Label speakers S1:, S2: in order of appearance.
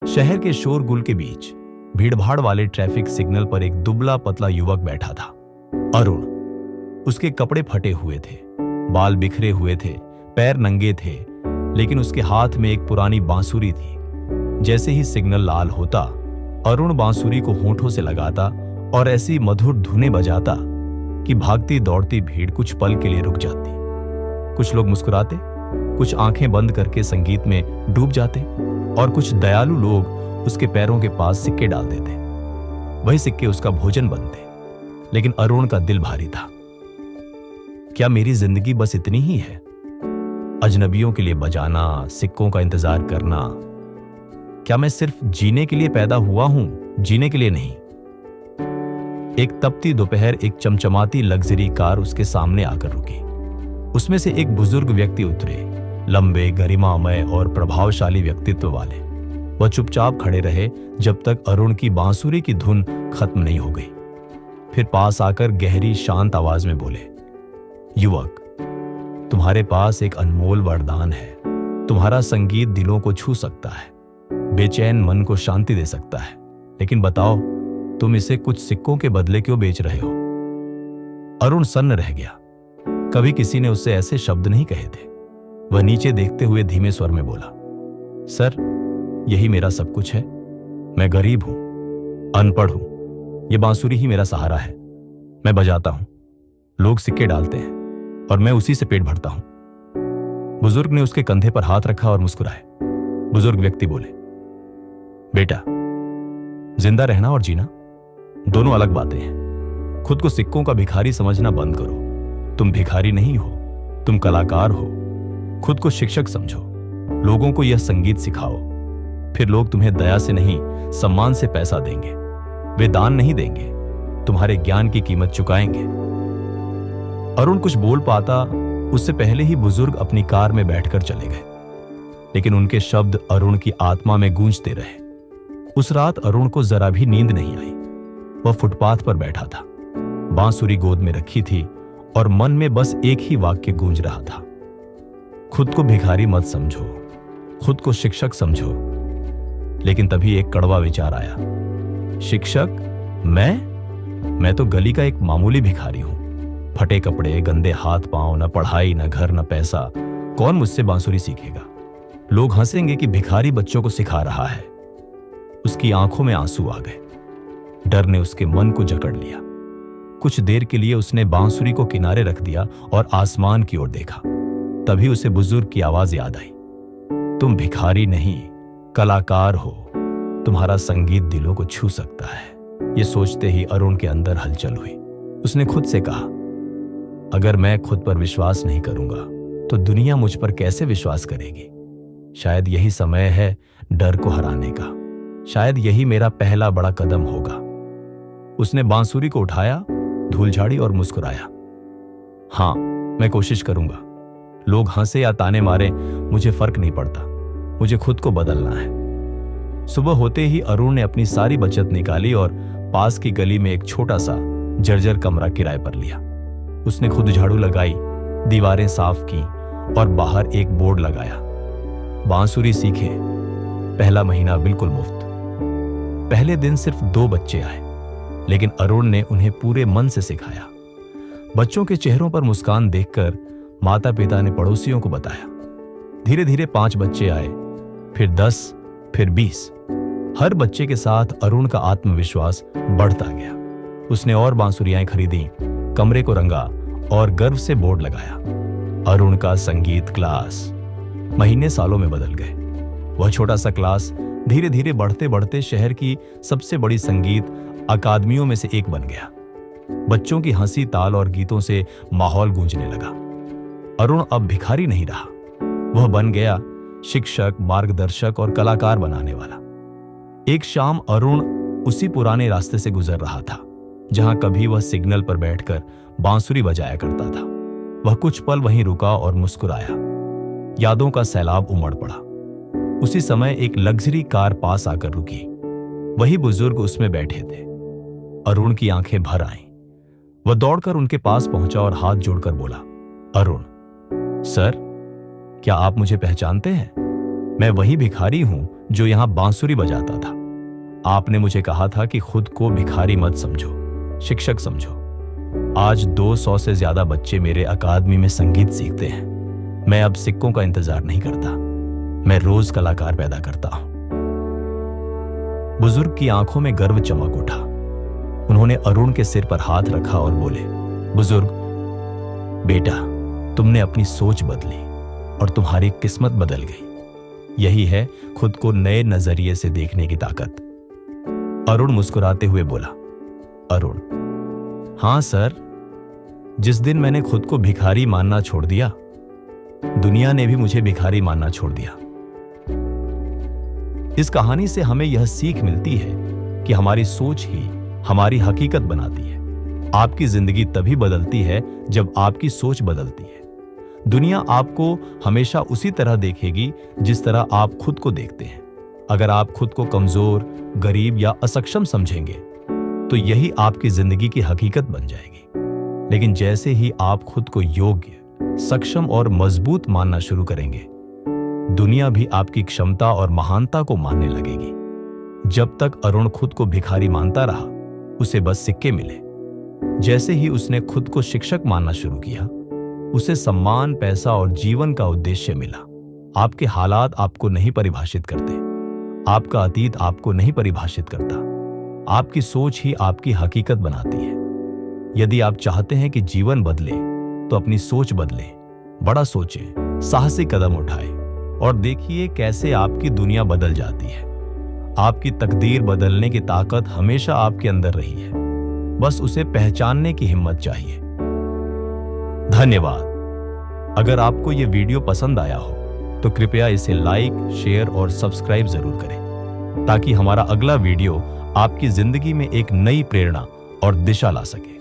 S1: शहर के शोरगुल के बीच भीड़भाड़ वाले ट्रैफिक सिग्नल पर एक दुबला पतला युवक बैठा था। अरुण। उसके कपड़े फटे हुए थे, बाल बिखरे हुए थे, पैर नंगे थे, लेकिन उसके हाथ में एक पुरानी बांसुरी थी। जैसे ही सिग्नल लाल होता, अरुण बांसुरी को होठों से लगाता और ऐसी मधुर धुनें बजाता कि भागती दौड़ती भीड़ कुछ पल के लिए रुक जाती। कुछ लोग मुस्कुराते, कुछ आंखें बंद करके संगीत में डूब जाते और कुछ दयालु लोग उसके पैरों के पास सिक्के डाल देते। वही सिक्के उसका भोजन बनते। लेकिन अरुण का दिल भारी था। क्या मेरी जिंदगी बस इतनी ही है? अजनबियों के लिए बजाना, सिक्कों का इंतजार करना। क्या मैं सिर्फ जीने के लिए पैदा हुआ हूं, जीने के लिए नहीं? एक तपती दोपहर एक चमचमाती लग्जरी कार उसके सामने आकर रुकी। उसमें से एक बुजुर्ग व्यक्ति उतरे, लंबे, गरिमामय और प्रभावशाली व्यक्तित्व वाले। वह चुपचाप खड़े रहे जब तक अरुण की बांसुरी की धुन खत्म नहीं हो गई। फिर पास आकर गहरी शांत आवाज में बोले, युवक, तुम्हारे पास एक अनमोल वरदान है। तुम्हारा संगीत दिलों को छू सकता है, बेचैन मन को शांति दे सकता है। लेकिन बताओ, तुम इसे कुछ सिक्कों के बदले क्यों बेच रहे हो? अरुण सन्न रह गया। कभी किसी ने उससे ऐसे शब्द नहीं कहे थे। वह नीचे देखते हुए धीमे स्वर में बोला, सर, यही मेरा सब कुछ है। मैं गरीब हूं, अनपढ़ हूं, यह बांसुरी ही मेरा सहारा है। मैं बजाता हूं, लोग सिक्के डालते हैं और मैं उसी से पेट भरता हूं। बुजुर्ग ने उसके कंधे पर हाथ रखा और मुस्कुराए। बुजुर्ग व्यक्ति बोले, बेटा, जिंदा रहना और जीना दोनों अलग बातें हैं। खुद को सिक्कों का भिखारी समझना बंद करो। तुम भिखारी नहीं हो, तुम कलाकार हो। खुद को शिक्षक समझो, लोगों को यह संगीत सिखाओ। फिर लोग तुम्हें दया से नहीं, सम्मान से पैसा देंगे। वे दान नहीं देंगे, तुम्हारे ज्ञान की कीमत चुकाएंगे। अरुण कुछ बोल पाता उससे पहले ही बुजुर्ग अपनी कार में बैठकर चले गए। लेकिन उनके शब्द अरुण की आत्मा में गूंजते रहे। उस रात अरुण को जरा भी नींद नहीं आई। वह फुटपाथ पर बैठा था, बांसुरी गोद में रखी थी और मन में बस एक ही वाक्य गूंज रहा था, खुद को भिखारी मत समझो, खुद को शिक्षक समझो। लेकिन तभी एक कड़वा विचार आया, शिक्षक? मैं तो गली का एक मामूली भिखारी हूं। फटे कपड़े, गंदे हाथ पांव, न पढ़ाई, न घर, न पैसा। कौन मुझसे बांसुरी सीखेगा? लोग हंसेंगे कि भिखारी बच्चों को सिखा रहा है। उसकी आंखों में आंसू आ गए। डर ने उसके मन को जकड़ लिया। कुछ देर के लिए उसने बांसुरी को किनारे रख दिया और आसमान की ओर देखा। तभी उसे बुजुर्ग की आवाज याद आई, तुम भिखारी नहीं, कलाकार हो। तुम्हारा संगीत दिलों को छू सकता है। यह सोचते ही अरुण के अंदर हलचल हुई। उसने खुद से कहा, अगर मैं खुद पर विश्वास नहीं करूंगा तो दुनिया मुझ पर कैसे विश्वास करेगी? शायद यही समय है डर को हराने का। शायद यही मेरा पहला बड़ा कदम होगा। उसने बांसुरी को उठाया, धूल झाड़ी और मुस्कुराया। हां, मैं कोशिश करूंगा। लोग हंसे या ताने मारे, मुझे फर्क नहीं पड़ता। मुझे खुद को बदलना है। सुबह होते ही अरुण ने अपनी सारी बचत निकाली और पास की गली में एक छोटा सा जर्जर कमरा किराए पर लिया। उसने खुद झाड़ू लगाई, दीवारें साफ की और बाहर एक बोर्ड लगाया, बांसुरी सीखे, पहला महीना बिल्कुल मुफ्त। पहले दिन सिर्फ 2 बच्चे आए, लेकिन अरुण ने उन्हें पूरे मन से सिखाया। बच्चों के चेहरों पर मुस्कान देखकर माता पिता ने पड़ोसियों को बताया। धीरे धीरे 5 बच्चे आए, फिर 10, फिर 20। हर बच्चे के साथ अरुण का आत्मविश्वास बढ़ता गया। उसने और बांसुरियां खरीदी, कमरे को रंगा और गर्व से बोर्ड लगाया, अरुण का संगीत क्लास। महीने सालों में बदल गए। वह छोटा सा क्लास धीरे धीरे बढ़ते बढ़ते शहर की सबसे बड़ी संगीत अकादमियों में से एक बन गया। बच्चों की हंसी, ताल और गीतों से माहौल गूंजने लगा। अरुण अब भिखारी नहीं रहा, वह बन गया शिक्षक, मार्गदर्शक और कलाकार बनाने वाला। एक शाम अरुण उसी पुराने रास्ते से गुजर रहा था जहां कभी वह सिग्नल पर बैठकर बांसुरी बजाया करता था। वह कुछ पल वहीं रुका और मुस्कुराया। यादों का सैलाब उमड़ पड़ा। उसी समय एक लग्जरी कार पास आकर रुकी। वही बुजुर्ग उसमें बैठे थे। अरुण की आंखें भर आईं। वह दौड़कर उनके पास पहुंचा और हाथ जोड़कर बोला, अरुण, सर, क्या आप मुझे पहचानते हैं? मैं वही भिखारी हूं जो यहां बांसुरी बजाता था। आपने मुझे कहा था कि खुद को भिखारी मत समझो, शिक्षक समझो। आज 200 से ज्यादा बच्चे मेरे अकादमी में संगीत सीखते हैं। मैं अब सिक्कों का इंतजार नहीं करता, मैं रोज कलाकार पैदा करता हूं। बुजुर्ग की आंखों में गर्व चमक उठा। उन्होंने अरुण के सिर पर हाथ रखा और बोले, बुजुर्ग, बेटा, तुमने अपनी सोच बदली और तुम्हारी किस्मत बदल गई। यही है खुद को नए नजरिए से देखने की ताकत। अरुण मुस्कुराते हुए बोला, अरुण, हां सर, जिस दिन मैंने खुद को भिखारी मानना छोड़ दिया, दुनिया ने भी मुझे भिखारी मानना छोड़ दिया। इस कहानी से हमें यह सीख मिलती है कि हमारी सोच ही हमारी हकीकत बनाती है। आपकी जिंदगी तभी बदलती है जब आपकी सोच बदलती है। दुनिया आपको हमेशा उसी तरह देखेगी जिस तरह आप खुद को देखते हैं। अगर आप खुद को कमजोर, गरीब या असक्षम समझेंगे तो यही आपकी जिंदगी की हकीकत बन जाएगी। लेकिन जैसे ही आप खुद को योग्य, सक्षम और मजबूत मानना शुरू करेंगे, दुनिया भी आपकी क्षमता और महानता को मानने लगेगी। जब तक अरुण खुद को भिखारी मानता रहा, उसे बस सिक्के मिले। जैसे ही उसने खुद को शिक्षक मानना शुरू किया, उसे सम्मान, पैसा और जीवन का उद्देश्य मिला। आपके हालात आपको नहीं परिभाषित करते, आपका अतीत आपको नहीं परिभाषित करता। आपकी सोच ही आपकी हकीकत बनाती है। यदि आप चाहते हैं कि जीवन बदले, तो अपनी सोच बदलें, बड़ा सोचें, साहसी कदम उठाएं और देखिए कैसे आपकी दुनिया बदल जाती है। आपकी तकदीर बदलने की ताकत हमेशा आपके अंदर रही है, बस उसे पहचानने की हिम्मत चाहिए। धन्यवाद। अगर आपको यह वीडियो पसंद आया हो तो कृपया इसे लाइक, शेयर और सब्सक्राइब जरूर करें, ताकि हमारा अगला वीडियो आपकी जिंदगी में एक नई प्रेरणा और दिशा ला सके।